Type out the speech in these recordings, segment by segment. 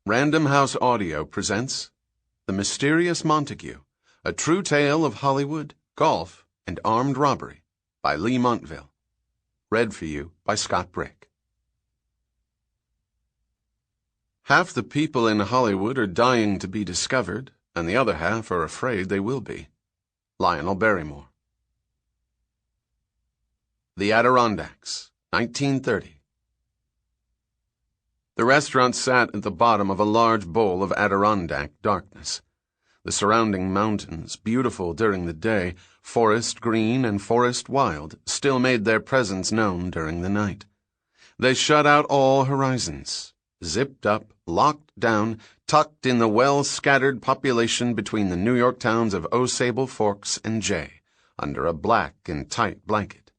Random House Audio presents The Mysterious Montague, A True Tale of Hollywood, Golf, and Armed Robbery by Leigh Montville. Read for you by Scott Brick. Half the people in Hollywood are dying to be discovered, and the other half are afraid they will be. Lionel Barrymore. The Adirondacks, 1930. The restaurant sat at the bottom of a large bowl of Adirondack darkness. The surrounding mountains, beautiful during the day, forest green and forest wild, still made their presence known during the night. They shut out all horizons, zipped up, locked down, tucked in the well-scattered population between the New York towns of Osable, Forks, and Jay, under a black and tight blanket.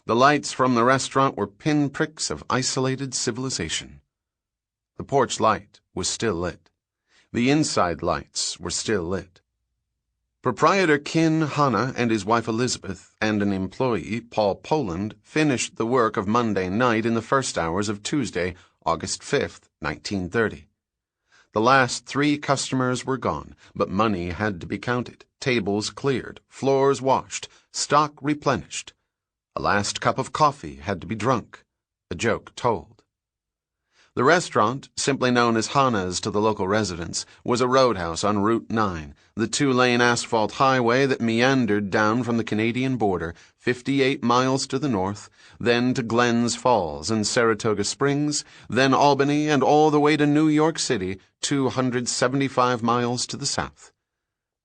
The lights from the restaurant were pinpricks of isolated civilization. The porch light was still lit. The inside lights were still lit. Proprietor Kin Hanna and his wife Elizabeth and an employee, Paul Poland, finished the work of Monday night in the first hours of Tuesday, August 5th, 1930. The last 3 customers were gone, but money had to be counted, tables cleared, floors washed, stock replenished. A last cup of coffee had to be drunk, a joke told. The restaurant, simply known as Hanna's to the local residents, was a roadhouse on Route 9, the 2-lane asphalt highway that meandered down from the Canadian border, 58 miles to the north, then to Glens Falls and Saratoga Springs, then Albany, and all the way to New York City, 275 miles to the south.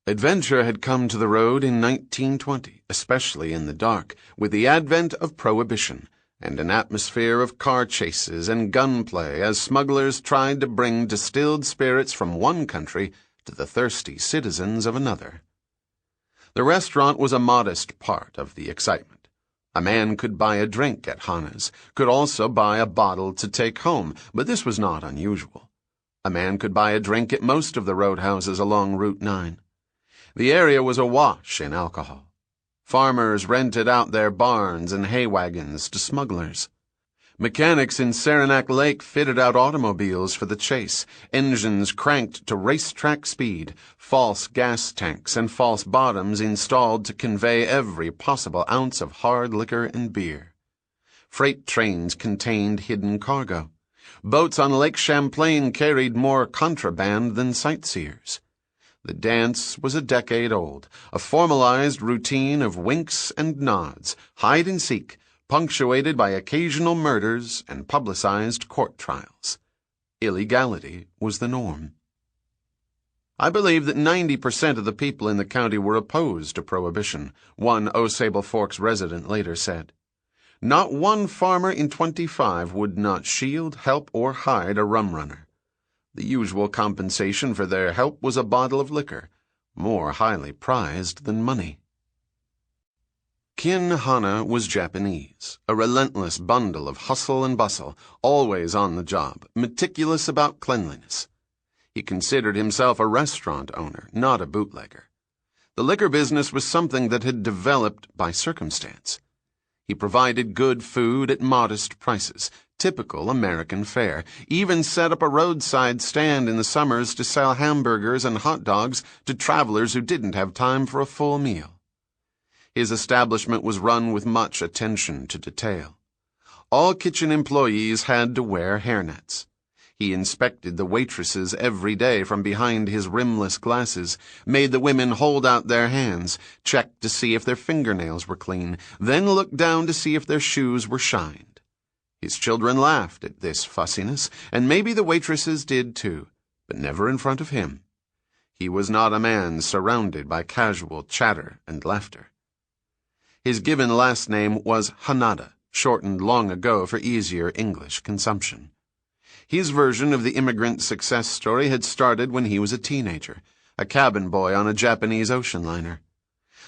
Adventure had come to the road in 1920, especially in the dark, with the advent of Prohibition, and an atmosphere of car chases and gunplay as smugglers tried to bring distilled spirits from one country to the thirsty citizens of another. The restaurant was a modest part of the excitement. A man could buy a drink at Hanna's, could also buy a bottle to take home, but this was not unusual. A man could buy a drink at most of the roadhouses along Route 9. The area was awash in alcohol. Farmers rented out their barns and hay wagons to smugglers. Mechanics in Saranac Lake fitted out automobiles for the chase, engines cranked to racetrack speed, false gas tanks and false bottoms installed to convey every possible ounce of hard liquor and beer. Freight trains contained hidden cargo. Boats on Lake Champlain carried more contraband than sightseers. The dance was a decade old, a formalized routine of winks and nods, hide and seek, punctuated by occasional murders and publicized court trials. Illegality was the norm. I believe that 90% of the people in the county were opposed to Prohibition, one Osable Forks resident later said. Not one farmer in 25 would not shield, help, or hide a rum runner. The usual compensation for their help was a bottle of liquor, more highly prized than money. Kin Hanna was Japanese, a relentless bundle of hustle and bustle, always on the job, meticulous about cleanliness. He considered himself a restaurant owner, not a bootlegger. The liquor business was something that had developed by circumstance. He provided good food at modest prices, typical American fare, even set up a roadside stand in the summers to sell hamburgers and hot dogs to travelers who didn't have time for a full meal. His establishment was run with much attention to detail. All kitchen employees had to wear hairnets. He inspected the waitresses every day from behind his rimless glasses, made the women hold out their hands, checked to see if their fingernails were clean, then looked down to see if their shoes were shined. His children laughed at this fussiness, and maybe the waitresses did too, but never in front of him. He was not a man surrounded by casual chatter and laughter. His given last name was Hanada, shortened long ago for easier English consumption. His version of the immigrant success story had started when he was a teenager, a cabin boy on a Japanese ocean liner.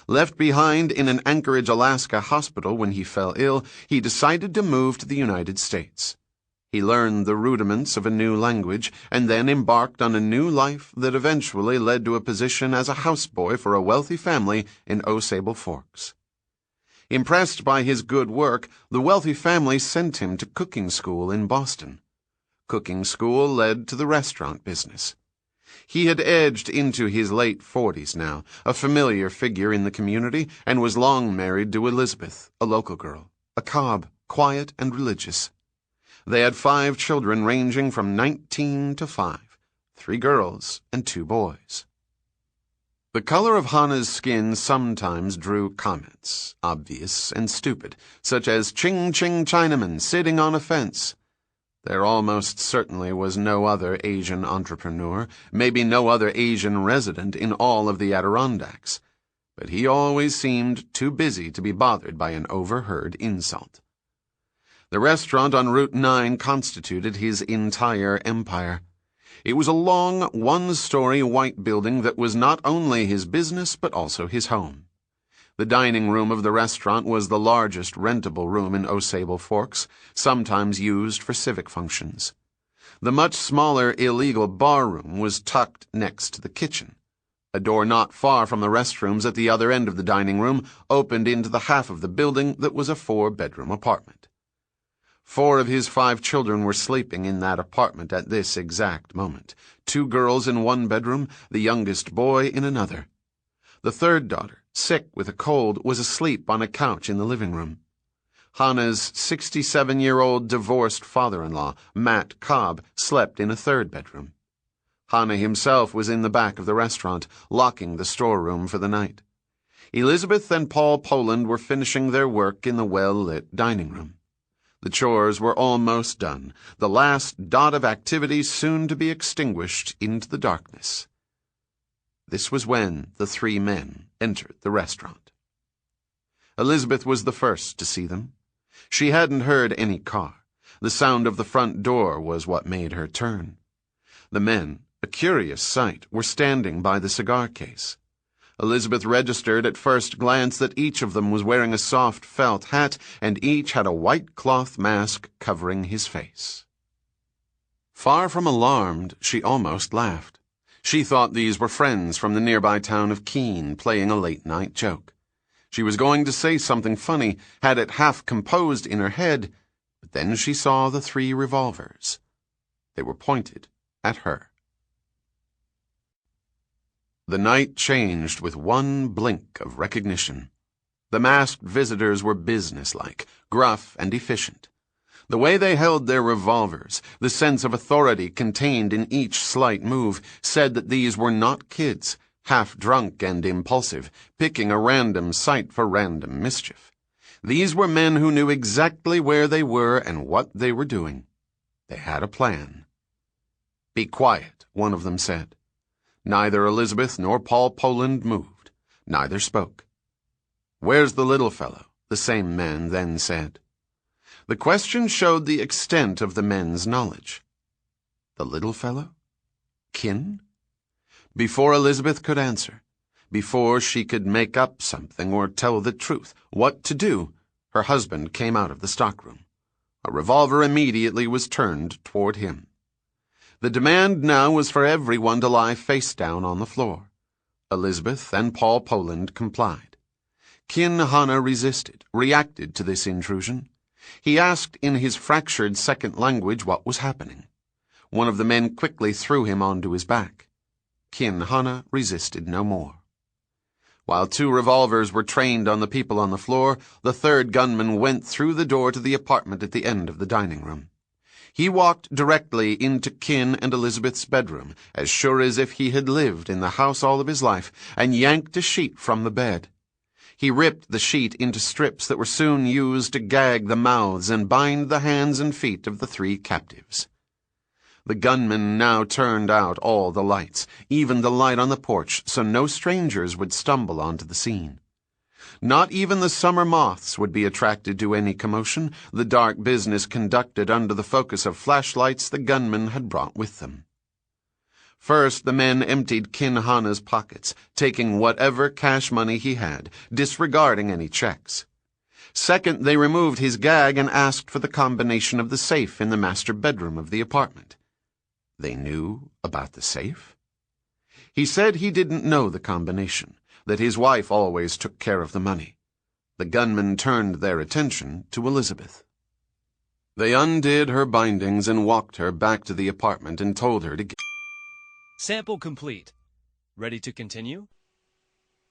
Left behind in an Anchorage, Alaska hospital when he fell ill, he decided to move to the United States. He learned the rudiments of a new language and then embarked on a new life that eventually led to a position as a houseboy for a wealthy family in Osable Forks. Impressed by his good work, the wealthy family sent him to cooking school in Boston. Cooking school led to the restaurant business. He had edged into his late 40s now, a familiar figure in the community, and was long married to Elizabeth, a local girl, a Cobb, quiet and religious. They had 5 children ranging from 19 to 5, 3 girls and 2 boys. The color of Hannah's skin sometimes drew comments, obvious and stupid, such as "Ching-ching Chinaman sitting on a fence." There almost certainly was no other Asian entrepreneur, maybe no other Asian resident in all of the Adirondacks, but he always seemed too busy to be bothered by an overheard insult. The restaurant on Route 9 constituted his entire empire. It was a long, one-story white building that was not only his business but also his home. The dining room of the restaurant was the largest rentable room in Osable Forks, sometimes used for civic functions. The much smaller illegal bar room was tucked next to the kitchen. A door not far from the restrooms at the other end of the dining room opened into the half of the building that was a 4-bedroom apartment. 4 of his 5 children were sleeping in that apartment at this exact moment. 2 girls in one bedroom, the youngest boy in another. The 3rd daughter, sick with a cold, was asleep on a couch in the living room. Hannah's 67-year-old divorced father-in-law, Matt Cobb, slept in a 3rd bedroom. Hannah himself was in the back of the restaurant, locking the storeroom for the night. Elizabeth and Paul Poland were finishing their work in the well-lit dining room. The chores were almost done, the last dot of activity soon to be extinguished into the darkness. This was when the 3 men entered the restaurant. Elizabeth was the first to see them. She hadn't heard any car. The sound of the front door was what made her turn. The men, a curious sight, were standing by the cigar case. Elizabeth registered at first glance that each of them was wearing a soft felt hat, and each had a white cloth mask covering his face. Far from alarmed, she almost laughed. She thought these were friends from the nearby town of Keene playing a late-night joke. She was going to say something funny, had it half composed in her head, but then she saw the 3 revolvers. They were pointed at her. The night changed with one blink of recognition. The masked visitors were businesslike, gruff, and efficient. The way they held their revolvers, the sense of authority contained in each slight move, said that these were not kids, half-drunk and impulsive, picking a random site for random mischief. These were men who knew exactly where they were and what they were doing. They had a plan. "Be quiet," one of them said. Neither Elizabeth nor Paul Poland moved. Neither spoke. "Where's the little fellow?" the same man then said. The question showed the extent of the men's knowledge. The little fellow? Kin? Before Elizabeth could answer, before she could make up something or tell the truth, what to do, her husband came out of the stockroom. A revolver immediately was turned toward him. The demand now was for everyone to lie face down on the floor. Elizabeth and Paul Poland complied. Kin Hannah resisted, reacted to this intrusion. He asked in his fractured second language what was happening. One of the men quickly threw him onto his back. Kin Hannah resisted no more. While 2 revolvers were trained on the people on the floor, the 3rd gunman went through the door to the apartment at the end of the dining room. He walked directly into Kin and Elizabeth's bedroom, as sure as if he had lived in the house all of his life, and yanked a sheet from the bed. He ripped the sheet into strips that were soon used to gag the mouths and bind the hands and feet of the 3 captives. The gunman now turned out all the lights, even the light on the porch, so no strangers would stumble onto the scene. Not even the summer moths would be attracted to any commotion, the dark business conducted under the focus of flashlights the gunmen had brought with them. First, the men emptied Kin Hannah's pockets, taking whatever cash money he had, disregarding any checks. Second, they removed his gag and asked for the combination of the safe in the master bedroom of the apartment. They knew about the safe? He said he didn't know the combination, that his wife always took care of the money. The gunmen turned their attention to Elizabeth. They undid her bindings and walked her back to the apartment and told her to get... Sample complete. Ready to continue?